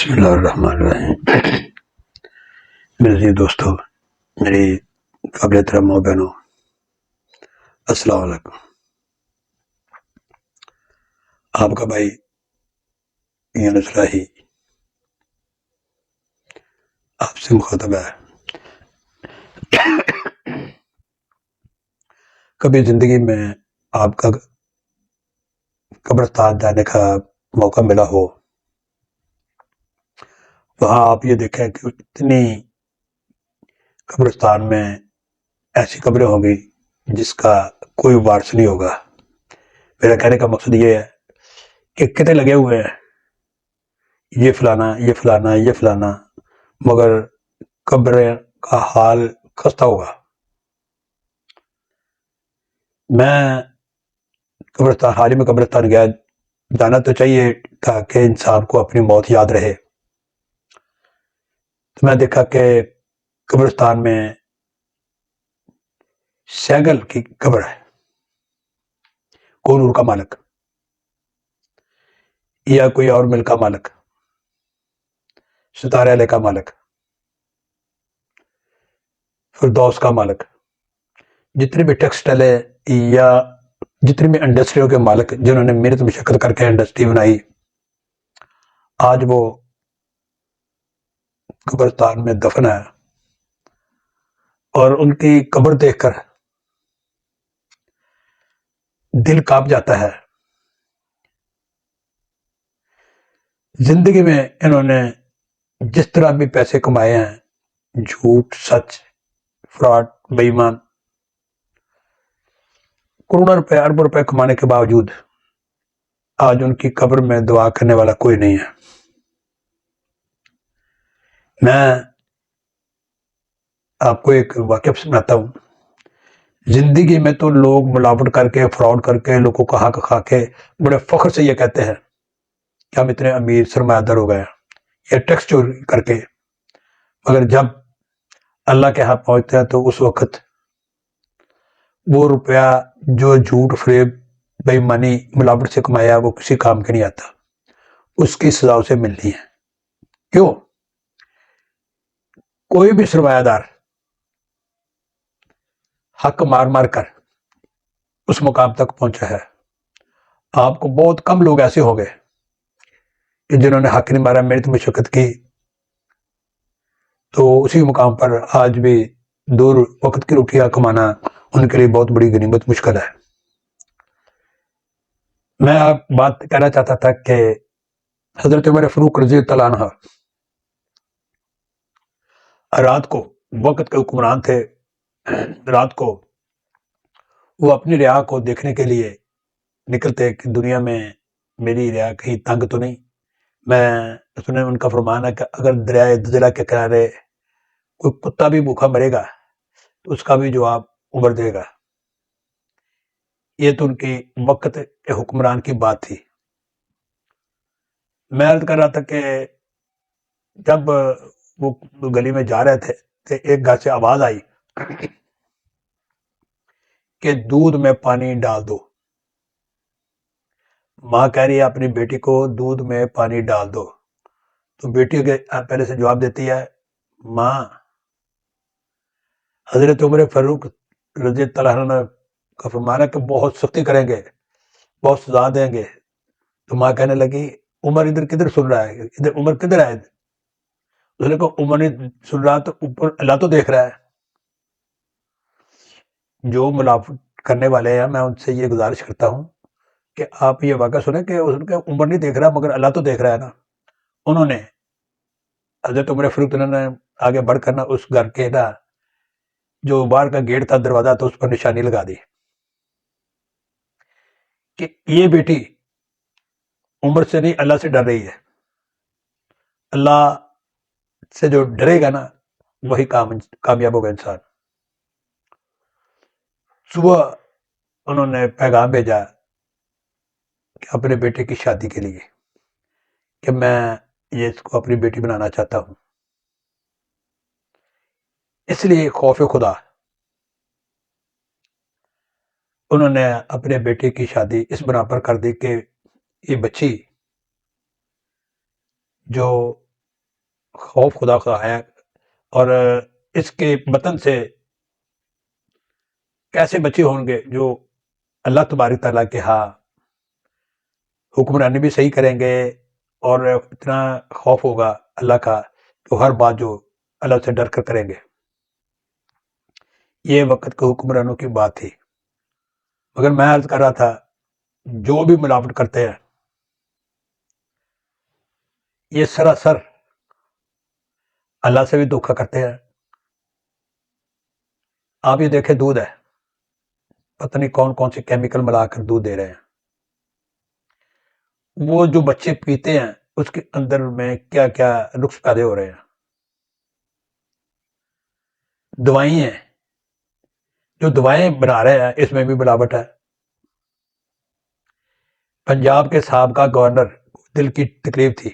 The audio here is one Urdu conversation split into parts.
بسم اللہ الرحمن الرحیم۔ میرے عزیز دوستو، میری قابل احترام ماں بہنوں، السلام علیکم۔ آپ کا بھائی یونس راہی آپ سے مخاطب ہے۔ کبھی زندگی میں آپ کا قبرستان جانے کا موقع ملا ہو، وہاں آپ یہ دیکھیں کہ اتنی قبرستان میں ایسی قبریں ہوں گی جس کا کوئی وارث نہیں ہوگا۔ میرا کہنے کا مقصد یہ ہے کہ کتنے لگے ہوئے ہیں، یہ فلانا یہ فلانا یہ فلانا، مگر قبر کا حال خستہ ہوگا۔ میں قبرستان حال ہی میں قبرستان گیا، جانا تو چاہیے تاکہ انسان کو اپنی موت یاد رہے۔ تو میں دیکھا کہ قبرستان میں سیگل کی قبر ہے، کوہ نور کا مالک یا کوئی اور ملک کا مالک، ستارے علیہ کا مالک، فردوس کا مالک، جتنے بھی ٹیکسٹائل ہے یا جتنی بھی انڈسٹریوں کے مالک جنہوں نے محنت مشقت کر کے انڈسٹری بنائی، آج وہ قبرستان میں دفن ہے، اور ان کی قبر دیکھ کر دل کانپ جاتا ہے۔ زندگی میں انہوں نے جس طرح بھی پیسے کمائے ہیں، جھوٹ، سچ، فراڈ، بے ایمان، کروڑوں روپے ارب روپے کمانے کے باوجود آج ان کی قبر میں دعا کرنے والا کوئی نہیں ہے۔ میں آپ کو ایک واقعہ سناتا ہوں۔ زندگی میں تو لوگ ملاوٹ کر کے، فراڈ کر کے، لوگوں کا حق کھا کے بڑے فخر سے یہ کہتے ہیں کہ ہم اتنے امیر سرمایہ دار ہو گئے یا ٹیکس چوری کر کے، مگر جب اللہ کے ہاں پہنچتے ہیں تو اس وقت وہ روپیہ جو جھوٹ، فریب، بے ایمانی، ملاوٹ سے کمایا وہ کسی کام کے نہیں آتا، اس کی سزا اسے ملنی ہے۔ کیوں؟ کوئی بھی سرمایہ دار حق مار مار کر اس مقام تک پہنچا ہے۔ آپ کو بہت کم لوگ ایسے ہو گئے کہ جنہوں نے حق نہیں مارا، محنت مشقت کی، تو اسی مقام پر آج بھی دور وقت کی روٹیاں کمانا ان کے لیے بہت بڑی غنیمت مشکل ہے۔ میں آپ بات کہنا چاہتا تھا کہ حضرت عمر فاروق رضی اللہ عنہ رات کو، وقت کے حکمران تھے، رات کو وہ اپنی رعا کو دیکھنے کے لیے نکلتے کہ دنیا میں میری رعا کہیں تنگ تو نہیں۔ میں سنے ان کا فرمان ہے کہ اگر دریائے دجلہ کے کنارے کوئی کتا بھی بھوکا مرے گا تو اس کا بھی جواب عمر دے گا۔ یہ تو ان کی وقت کے حکمران کی بات تھی۔ میں عرض کر رہا تھا کہ جب وہ گلی میں جا رہے تھے تو ایک گھر سے آواز آئی کہ دودھ میں پانی ڈال دو۔ ماں کہہ رہی ہے اپنی بیٹی کو دودھ میں پانی ڈال دو، تو بیٹی پہلے سے جواب دیتی ہے، ماں حضرت عمر فاروق رضی اللہ عنہ کا فرمان ہے کہ بہت سختی کریں گے، بہت سزا دیں گے۔ تو ماں کہنے لگی، عمر ادھر کدھر سن رہا ہے، ادھر عمر کدھر ہے؟ اس نے کہا عمر نہیں سن رہا تو اوپر اللہ تو دیکھ رہا ہے۔ جو ملاوٹ کرنے والے ہیں میں ان سے یہ گزارش کرتا ہوں کہ آپ یہ واقعہ سنیں کہ عمر نہیں دیکھ رہا مگر اللہ تو دیکھ رہا ہے نا۔ انہوں نے حضرت عمر فاروق نے آگے بڑھ کر نا اس گھر کے نا جو باہر کا گیٹ تھا، دروازہ تھا، اس پر نشانی لگا دی کہ یہ بیٹی عمر سے نہیں اللہ سے ڈر رہی ہے۔ اللہ سے جو ڈرے گا نا وہی کامیاب ہوگا انسان۔ صبح انہوں نے پیغام بھیجا کہ اپنے بیٹے کی شادی کے لیے کہ میں یہ اس کو اپنی بیٹی بنانا چاہتا ہوں، اس لیے خوف خدا انہوں نے اپنے بیٹے کی شادی اس بنا پر کر دی کہ یہ بچی جو خوف خدا کا ہے، اور اس کے بطن سے کیسے بچے ہوں گے جو اللہ تبارک تعالیٰ کے ہاں حکمرانی بھی صحیح کریں گے، اور اتنا خوف ہوگا اللہ کا کہ ہر بات جو اللہ سے ڈر کر کریں گے۔ یہ وقت کے حکمرانوں کی بات تھی، مگر میں عرض کر رہا تھا جو بھی ملاوٹ کرتے ہیں یہ سراسر اللہ سے بھی دھوکا کرتے ہیں۔ آپ یہ دیکھیں، دودھ ہے، پتہ نہیں کون کون سے کیمیکل ملا کر دودھ دے رہے ہیں، وہ جو بچے پیتے ہیں اس کے اندر میں کیا کیا نقص پیدا ہو رہے ہیں۔ دوائیں ہیں، جو دوائیں بنا رہے ہیں اس میں بھی ملاوٹ ہے۔ پنجاب کے سابقہ گورنر دل کی تکلیف تھی،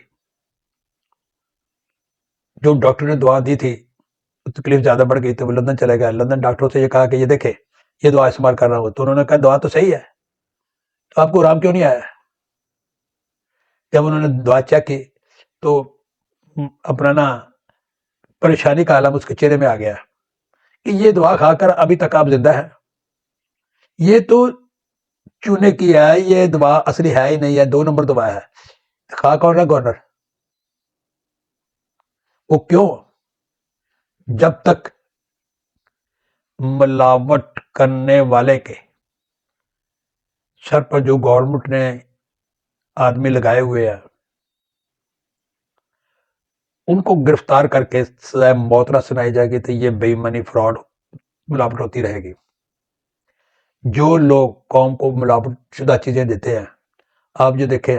جو ڈاکٹر نے دعا دی تھی تکلیف زیادہ بڑھ گئی تو وہ لندن چلے گیا۔ لندن ڈاکٹروں سے یہ کہا کہ یہ دیکھیں یہ دعا استعمال کر رہا ہوں، تو انہوں نے کہا دعا تو صحیح ہے، تو آپ کو آرام کیوں نہیں آیا؟ جب انہوں نے دعا چیک کی تو اپنا نا پریشانی کا عالم اس کے چہرے میں آ گیا کہ یہ دعا کھا کر ابھی تک آپ زندہ ہیں، یہ تو چونے کی ہے، یہ دعا اصلی ہے ہی نہیں ہے، 2 نمبر دعا ہے۔ کھا کون رہا گورنر؟ وہ کیوں؟ جب تک ملاوٹ کرنے والے کے سر پر جو گورنمنٹ نے آدمی لگائے ہوئے ہیں ان کو گرفتار کر کے سزائے موت نہ سنائی جائے گی تو یہ بے ایمانی فراڈ ملاوٹ ہوتی رہے گی۔ جو لوگ قوم کو ملاوٹ شدہ چیزیں دیتے ہیں، آپ جو دیکھیں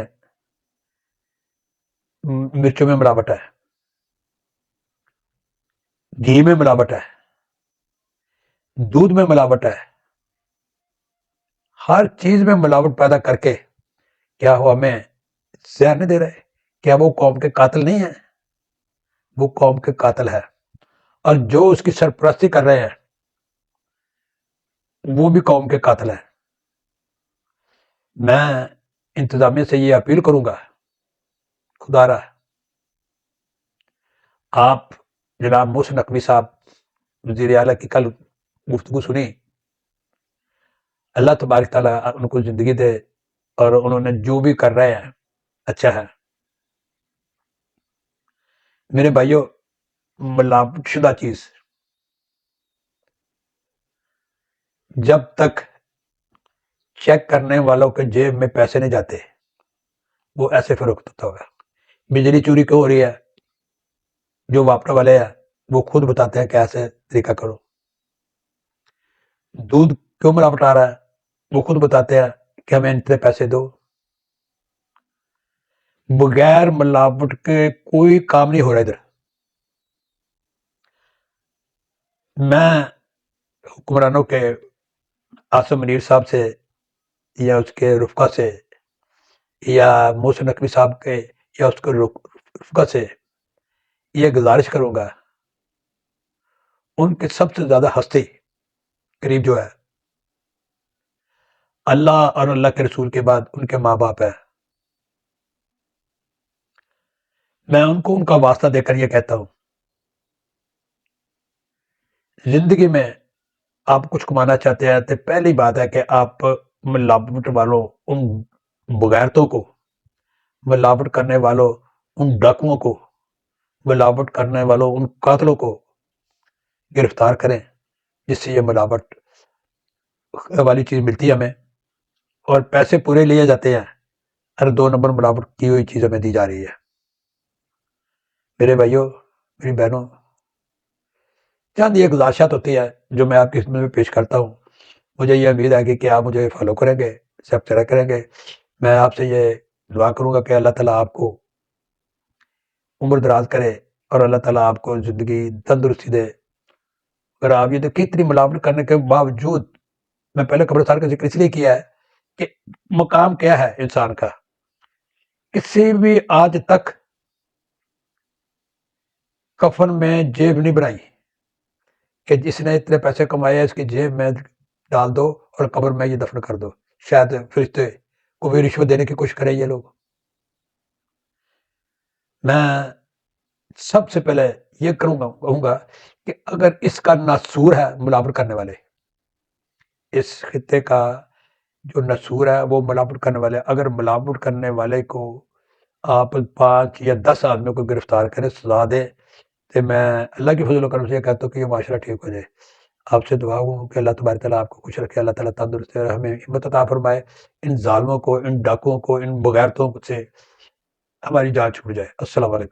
مرچوں میں ملاوٹ ہے، گھی میں ملاوٹ ہے، دودھ میں ملاوٹ ہے، ہر چیز میں ملاوٹ پیدا کر کے کیا وہ ہمیں زہر نہیں دے رہے؟ کیا وہ قوم کے قاتل نہیں ہیں؟ وہ قوم کے قاتل ہے، اور جو اس کی سرپرستی کر رہے ہیں وہ بھی قوم کے قاتل ہیں۔ میں انتظامیہ سے یہ اپیل کروں گا، خدا را آپ جناب محسن نقوی صاحب وزیر اعلیٰ کی کل گفتگو سنی، اللہ تبارک تعالیٰ ان کو زندگی دے، اور انہوں نے جو بھی کر رہے ہیں اچھا ہے۔ میرے بھائیوں، ملاوٹ شدہ چیز جب تک چیک کرنے والوں کے جیب میں پیسے نہیں جاتے وہ ایسے فروخت ہوتا ہوگا۔ بجلی چوری کیوں ہو رہی ہے؟ جو واپٹا والے ہیں وہ خود بتاتے ہیں کہ ایسے طریقہ کرو۔ دودھ کیوں ملاوٹ آ رہا ہے؟ وہ خود بتاتے ہیں کہ ہمیں اتنے پیسے دو۔ بغیر ملاوٹ کے کوئی کام نہیں ہو رہا ادھر۔ میں حکمرانوں کے عاصم منیر صاحب سے یا اس کے رفقا سے یا محسن نقوی صاحب کے یا اس کے رفقا سے یہ گزارش کروں گا، ان کے سب سے زیادہ ہستی قریب جو ہے اللہ اور اللہ کے رسول کے بعد ان کے ماں باپ ہے۔ میں ان کو ان کا واسطہ دے کر یہ کہتا ہوں، زندگی میں آپ کچھ کمانا چاہتے ہیں تو پہلی بات ہے کہ آپ ملاوٹ والوں، ان بغیرتوں کو، ملاوٹ کرنے والوں ان ڈاکوؤں کو، ملاوٹ کرنے والوں ان قاتلوں کو گرفتار کریں جس سے یہ ملاوٹ والی چیز ملتی ہے ہمیں، اور پیسے پورے لیے جاتے ہیں، ہر 2 نمبر ملاوٹ کی ہوئی چیز ہمیں دی جا رہی ہے۔ میرے بھائیوں، میری بہنوں، چند یہ گزارشات ہوتی ہے جو میں آپ کی خدمت میں پیش کرتا ہوں۔ مجھے یہ امید ہے کہ آپ مجھے فالو کریں گے، سبسکرائب کریں گے۔ میں آپ سے یہ دعا کروں گا کہ اللہ تعالیٰ آپ کو عمر دراز کرے اور اللہ تعالیٰ آپ کو زندگی تندرستی دے۔ اگر آپ یہ دیکھیں اتنی ملاوٹ کرنے کے باوجود، میں پہلے قبرستان کا ذکر اس لیے کیا ہے کہ مقام کیا ہے انسان کا، کسی بھی آج تک کفن میں جیب نہیں بنائی کہ جس نے اتنے پیسے کمائے اس کی جیب میں ڈال دو اور قبر میں یہ دفن کر دو۔ شاید فرشتے کو بھی رشوت دینے کی کوشش کریں یہ لوگ۔ میں سب سے پہلے یہ کہوں گا کہ اگر اس کا ناسور ہے ملاوٹ کرنے والے، اس خطے کا جو ناسور ہے وہ ملاوٹ کرنے والے، اگر ملاوٹ کرنے والے کو آپ 5 یا 10 آدمیوں کو گرفتار کریں، سزا دیں، تو میں اللہ کی فضل و کرم سے یہ کہتا ہوں کہ یہ معاشرہ ٹھیک ہو جائے۔ آپ سے دعا ہوں کہ اللہ تبارک تعالیٰ آپ کو خوش رکھے، اللہ تعالیٰ تندرست اور ہمیں ہمت عطا فرمائے، ان ظالموں کو، ان ڈاکوؤں کو، ان بغیرتوں سے ہماری جان چھوٹ جائے۔ السلام علیکم۔